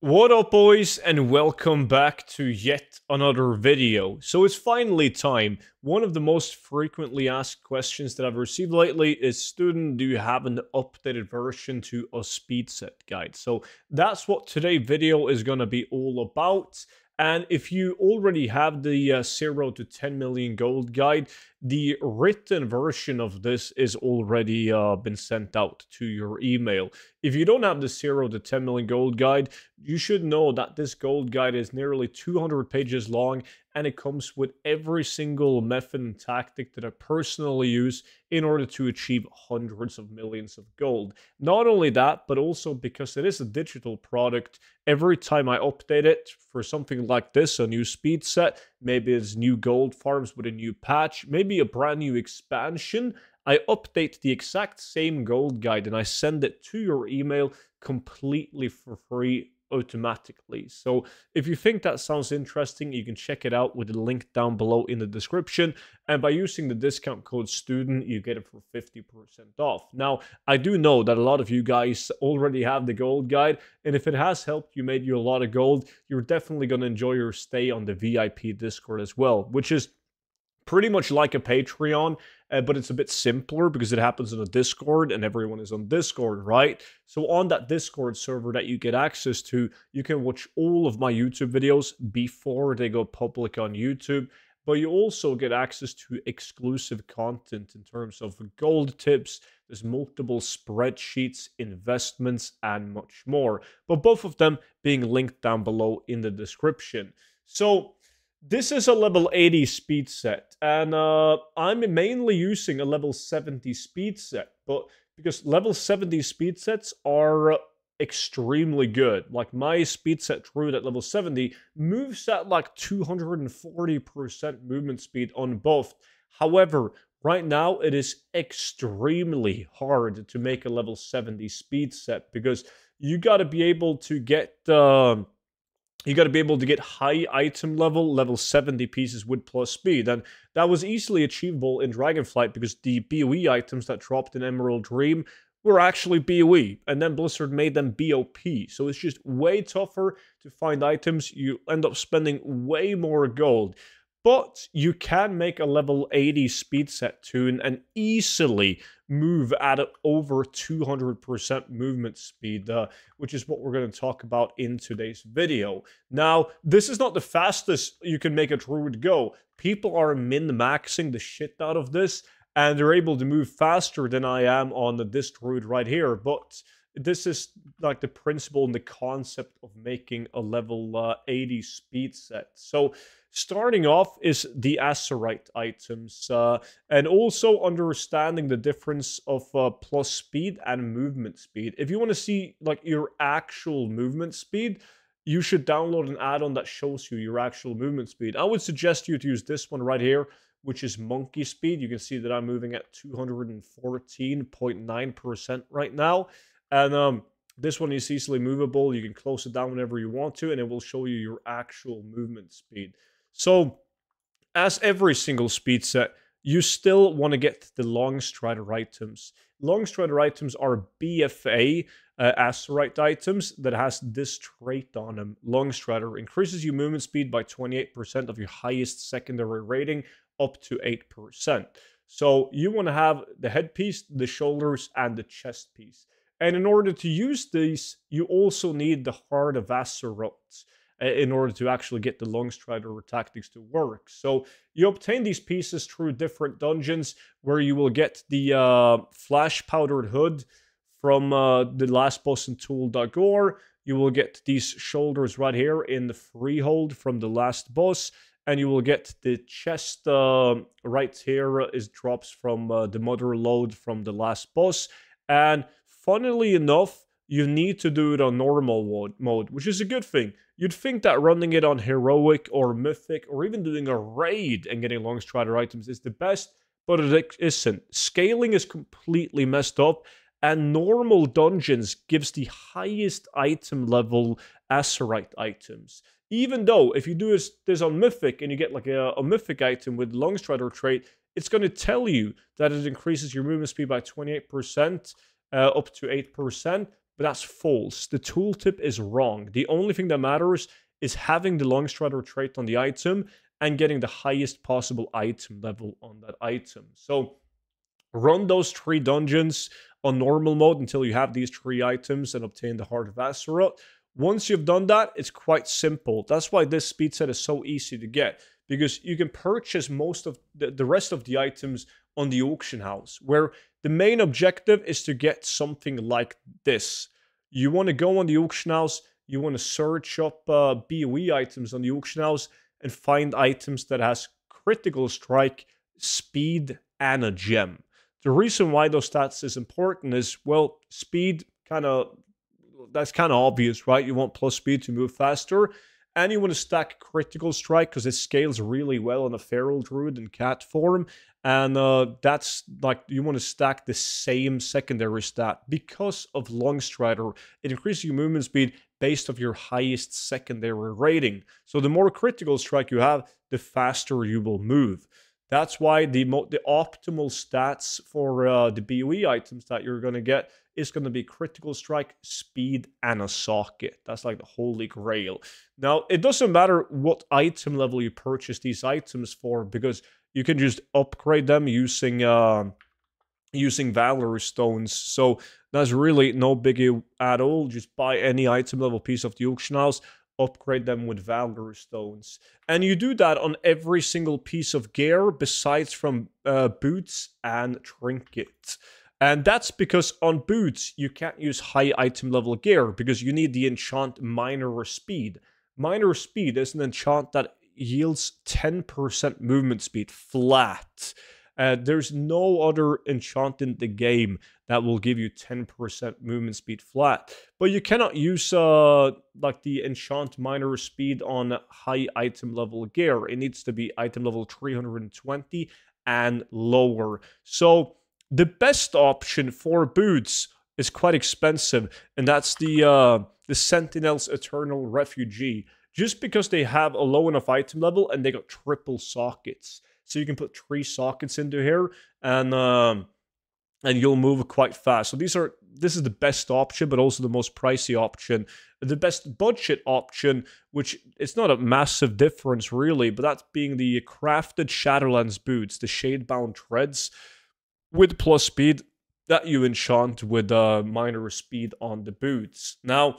What up, boys, and welcome back to yet another video. So it's finally time. One of the most frequently asked questions that I've received lately is, student, do you have an updated version to a SPEEDSET guide? So that's what today's video is going to be all about. And if you already have the 0 to 10 million gold guide, the written version of this is already been sent out to your email. If you don't have the 0 to 10 million gold guide, you should know that this gold guide is nearly 200 pages long, and it comes with every single method and tactic that I personally use in order to achieve hundreds of millions of gold. Not only that, but also because it is a digital product, every time I update it for something like this, a new speed set, maybe it's new gold farms with a new patch, maybe a brand new expansion, I update the exact same gold guide and I send it to your email completely for free automatically. So if you think that sounds interesting, you can check it out with the link down below in the description. And by using the discount code STUDENT, you get it for 50% off. Now, I do know that a lot of you guys already have the gold guide, and if it has helped you, made you a lot of gold, you're definitely going to enjoy your stay on the VIP Discord as well, which is pretty much like a Patreon, but it's a bit simpler because it happens on a Discord and everyone is on Discord, right? So on that Discord server that you get access to, you can watch all of my YouTube videos before they go public on YouTube, but you also get access to exclusive content in terms of gold tips. There's multiple spreadsheets, investments, and much more, but both of them being linked down below in the description. So this is a level 80 speed set, and I'm mainly using a level 70 speed set, but because level 70 speed sets are extremely good. Like my speed set Druid at level 70 moves at like 240% movement speed on both. However, right now it is extremely hard to make a level 70 speed set because you got to be able to get high item level 70 pieces with plus speed. And that was easily achievable in Dragonflight because the BOE items that dropped in Emerald Dream were actually BOE. And then Blizzard made them BOP. So it's just way tougher to find items. You end up spending way more gold. But you can make a level 80 speed set tune and easily move at over 200% movement speed, which is what we're going to talk about in today's video. Now, this is not the fastest you can make a Druid go. People are min-maxing the shit out of this, and they're able to move faster than I am on this Druid right here, but this is like the principle and the concept of making a level 80 speed set. So starting off is the Azurite items, and also understanding the difference of plus speed and movement speed. If you want to see like your actual movement speed, you should download an add-on that shows you your actual movement speed. I would suggest you to use this one right here, which is Monkey Speed. You can see that I'm moving at 214.9% right now. And this one is easily movable. You can close it down whenever you want to, and it will show you your actual movement speed. So, as every single speed set, you still want to get the Long Strider items. Long Strider items are BFA Azurite items that has this trait on them. Long Strider increases your movement speed by 28% of your highest secondary rating up to 8%. So you want to have the headpiece, the shoulders, and the chest piece. And in order to use these, you also need the Heart of Azeroth in order to actually get the Long Strider tactics to work. So you obtain these pieces through different dungeons where you will get the Flash Powdered Hood from the last boss in Tool Dagor. You will get these shoulders right here in the Freehold from the last boss. And you will get the chest right here is drops from the Mother Load from the last boss. And funnily enough, you need to do it on normal mode, which is a good thing. You'd think that running it on heroic or mythic or even doing a raid and getting Long Strider items is the best, but it isn't. Scaling is completely messed up, and normal dungeons gives the highest item level Azurite items. Even though if you do this on mythic and you get like a mythic item with Long Strider trait, it's going to tell you that it increases your movement speed by 28%. Up to 8%, but that's false. The tooltip is wrong. The only thing that matters is having the long strider trait on the item and getting the highest possible item level on that item. So run those 3 dungeons on normal mode until you have these 3 items and obtain the Heart of Azeroth. Once you've done that, it's quite simple. That's why this speed set is so easy to get, because you can purchase most of the rest of the items on the auction house, where the main objective is to get something like this. You want to go on the auction house, you want to search up BOE items on the auction house and find items that has critical strike, speed, and a gem. The reason why those stats is important is, well, speed that's kind of obvious, right? You want plus speed to move faster, and you want to stack critical strike because it scales really well on a feral druid in cat form, and that's like, you want to stack the same secondary stat because of long strider. It increases your movement speed based off your highest secondary rating. So the more critical strike you have, the faster you will move. That's why the optimal stats for the BOE items that you're going to get is going to be critical strike, speed, and a socket. That's like the holy grail. Now, it doesn't matter what item level you purchase these items for, because you can just upgrade them using Valor Stones. So that's really no biggie at all. Just buy any item level piece of the auction house, upgrade them with Valor Stones. And you do that on every single piece of gear besides from boots and trinkets. And that's because on boots, you can't use high item level gear because you need the enchant Minor Speed. Minor Speed is an enchant that yields 10% movement speed flat. There's no other enchant in the game that will give you 10% movement speed flat. But you cannot use like the enchant Minor Speed on high item level gear. It needs to be item level 320 and lower. So the best option for boots is quite expensive, and that's the Sentinel's Eternal Refugee. Just because they have a low enough item level and they got triple sockets. So you can put 3 sockets into here, and you'll move quite fast. So this is the best option, but also the most pricey option. The best budget option, which it's not a massive difference really, but that's being the crafted Shadowlands boots, the Shadebound treads with plus speed that you enchant with Minor Speed on the boots. Now,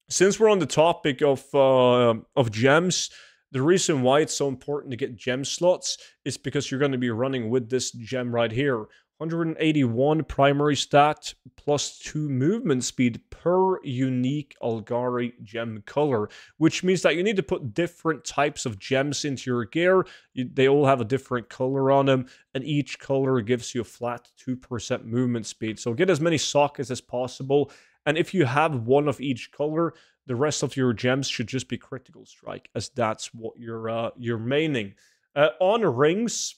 since we're on the topic of gems, the reason why it's so important to get gem slots is because you're going to be running with this gem right here. 181 primary stat plus 2 movement speed per unique Algari gem color, which means that you need to put different types of gems into your gear. They all have a different color on them, and each color gives you a flat 2% movement speed. So get as many sockets as possible, and if you have one of each color, the rest of your gems should just be critical strike, as that's what you're maining. On rings,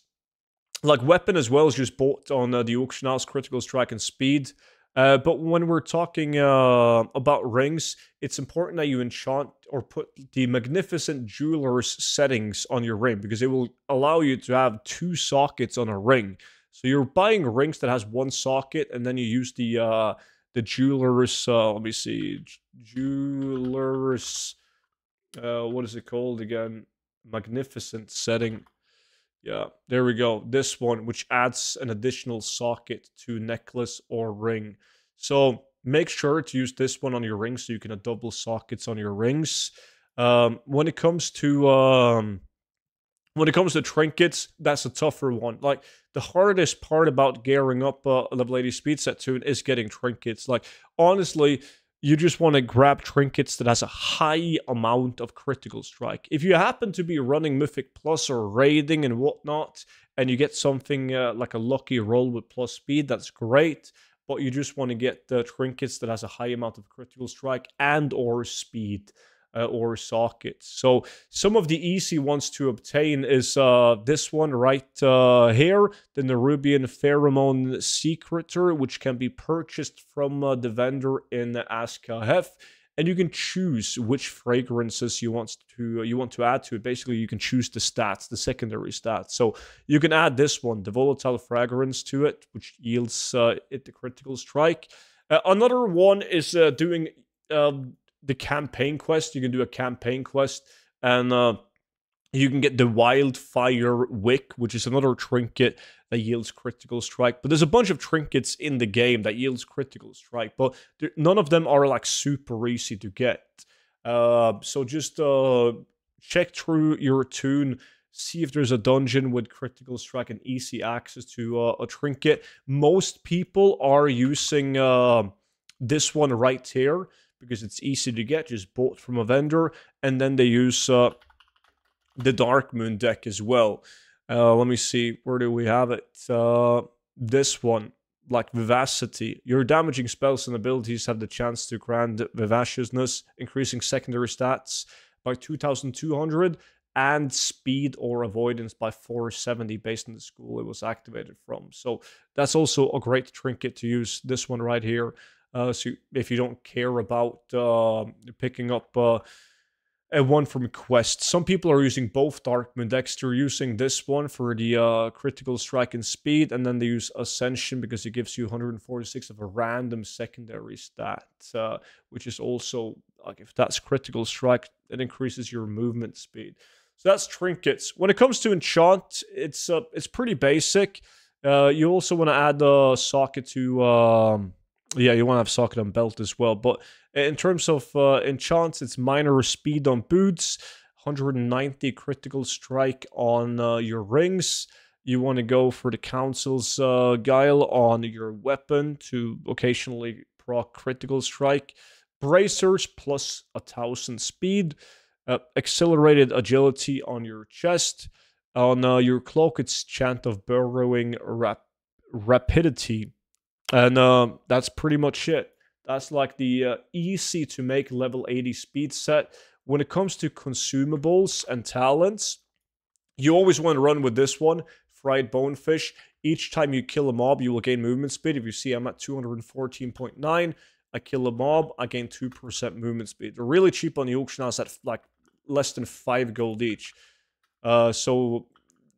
like weapon as well is just bought on the auction house, critical strike and speed. But when we're talking about rings, it's important that you enchant or put the Magnificent Jeweler's settings on your ring, because it will allow you to have 2 sockets on a ring. So you're buying rings that has 1 socket, and then you use the Jeweler's, let me see, Jeweler's, what is it called again? Magnificent setting. Yeah, there we go. This one, which adds an additional socket to necklace or ring. So make sure to use this one on your rings so you can have double sockets on your rings. When it comes to trinkets, that's a tougher one. Like, the hardest part about gearing up a level 80 speed set tune is getting trinkets. Like, honestly, you just want to grab trinkets that has a high amount of critical strike. If you happen to be running Mythic Plus or raiding and whatnot, and you get something like a lucky roll with plus speed, that's great. But you just want to get the trinkets that has a high amount of critical strike and or speed. Or sockets. So some of the easy ones to obtain is this one right here, the Nerubian Pheromone Secretor, which can be purchased from the vendor in Askahef, and you can choose which fragrances you want to add to it. Basically, you can choose the stats, the secondary stats. So you can add this one, the Volatile Fragrance, to it, which yields it the critical strike. Another one is doing the campaign quest. You can do a campaign quest, and you can get the Wildfire Wick, which is another trinket that yields critical strike. But there's a bunch of trinkets in the game that yields critical strike, but none of them are like super easy to get. So just check through your tune, see if there's a dungeon with critical strike and easy access to a trinket. Most people are using this one right here because it's easy to get, just bought from a vendor, and then they use the Dark Moon deck as well. Let me see, where do we have it? This one, like Vivacity. Your damaging spells and abilities have the chance to grant Vivaciousness, increasing secondary stats by 2,200, and speed or avoidance by 470 based on the school it was activated from. So that's also a great trinket to use, this one right here. So if you don't care about picking up one from Quest. Some people are using both Dark Moon decks. They're using this one for the critical strike and speed, and then they use Ascension because it gives you 146 of a random secondary stat, which is also, like, if that's critical strike, it increases your movement speed. So that's trinkets. When it comes to enchant, it's pretty basic. You also want to add a socket to... yeah, you want to have socket on belt as well. But in terms of enchants, it's minor speed on boots, 190 critical strike on your rings. You want to go for the Council's Guile on your weapon to occasionally proc critical strike. Bracers plus 1,000 speed. Accelerated agility on your chest. On your cloak, it's Chant of Burrowing Rapidity. And that's pretty much it. That's like the easy to make level 80 speed set. When it comes to consumables and talents, you always want to run with this one, Fried Bonefish. Each time you kill a mob, you will gain movement speed. If you see, I'm at 214.9. I kill a mob, I gain 2% movement speed. They're really cheap on the auction house at like less than 5 gold each. So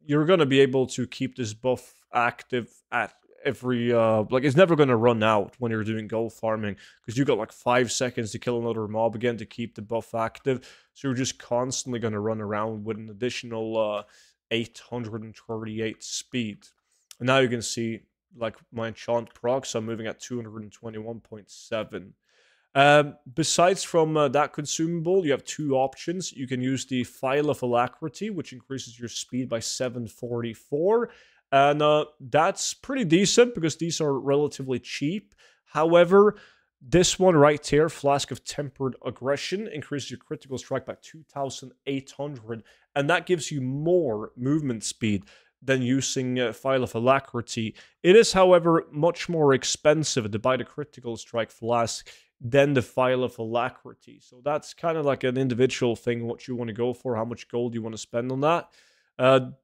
you're going to be able to keep this buff active at every like, it's never going to run out when you're doing gold farming, because you got like 5 seconds to kill another mob again to keep the buff active. So you're just constantly going to run around with an additional 838 speed. And now you can see, like, my enchant procs, I'm moving at 221.7. Besides from that consumable, you have 2 options. You can use the File of Alacrity, which increases your speed by 744. And that's pretty decent because these are relatively cheap. However, this one right here, Flask of Tempered Aggression, increases your critical strike by 2,800. And that gives you more movement speed than using File of Alacrity. It is, however, much more expensive to buy the critical strike flask than the File of Alacrity. So that's kind of like an individual thing, what you want to go for, how much gold you want to spend on that.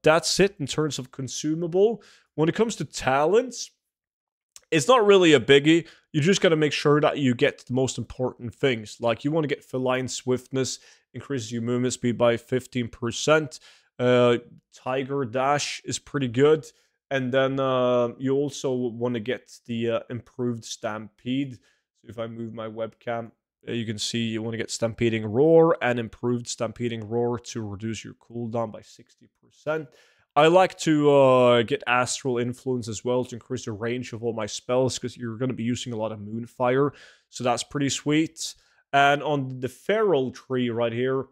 That's it in terms of consumable. When it comes to talents, it's not really a biggie. You just got to make sure that you get the most important things. Like, you want to get Feline Swiftness, increases your movement speed by 15%. Tiger Dash is pretty good. And then you also want to get the improved Stampede. So if I move my webcam, you can see you want to get Stampeding Roar and improved Stampeding Roar to reduce your cooldown by 60%. I like to get Astral Influence as well to increase the range of all my spells, because you're going to be using a lot of Moonfire. So that's pretty sweet. And on the Feral tree right here,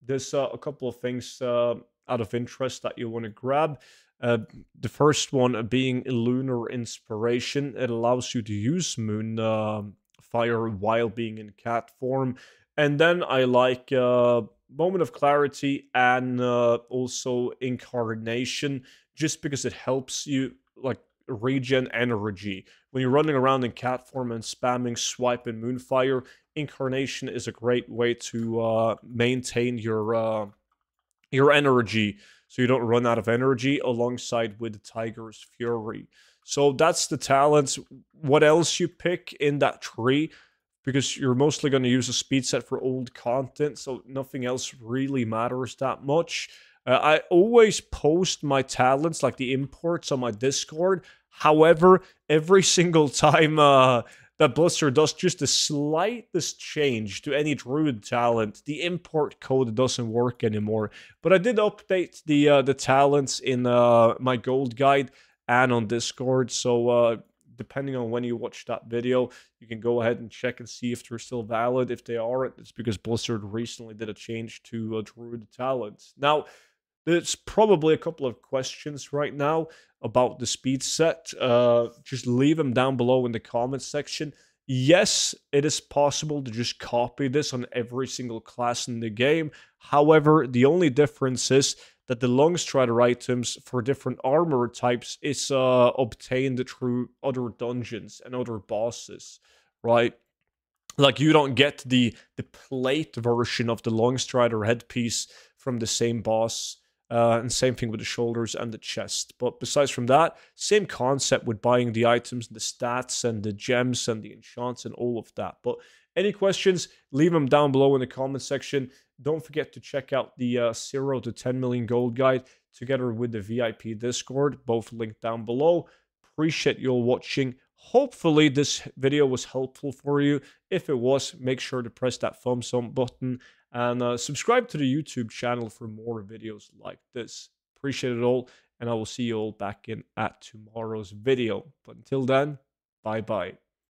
there's a couple of things out of interest that you want to grab. The first one being Lunar Inspiration. It allows you to use Moon Fire while being in cat form. And then I like Moment of Clarity and also Incarnation, just because it helps you, like, regen energy. When you're running around in cat form and spamming Swipe and Moonfire, Incarnation is a great way to maintain your energy, so you don't run out of energy, alongside with Tiger's Fury. So that's the talents. What else you pick in that tree, because you're mostly going to use a speed set for old content, so nothing else really matters that much. I always post my talents, like the imports, on my Discord. However, every single time that that Blizzard does just the slightest change to any druid talent, the import code doesn't work anymore. But I did update the talents in my gold guide and on Discord, so depending on when you watch that video, you can go ahead and check and see if they're still valid. If they aren't, it's because Blizzard recently did a change to druid talents. Now, there's probably a couple of questions right now about the speed set. Just leave them down below in the comments section. Yes, it is possible to just copy this on every single class in the game. However, the only difference is that the Longstrider items for different armor types is obtained through other dungeons and other bosses, right? Like, you don't get the plate version of the Longstrider headpiece from the same boss. And same thing with the shoulders and the chest. But besides from that, same concept with buying the items, the stats, and the gems, and the enchants, and all of that. But any questions, leave them down below in the comment section. Don't forget to check out the 0 to 10 million gold guide together with the VIP Discord, both linked down below. Appreciate you all watching. Hopefully this video was helpful for you. If it was, make sure to press that thumbs up button and subscribe to the YouTube channel for more videos like this. Appreciate it all, and I will see you all back in at tomorrow's video. But until then, bye-bye.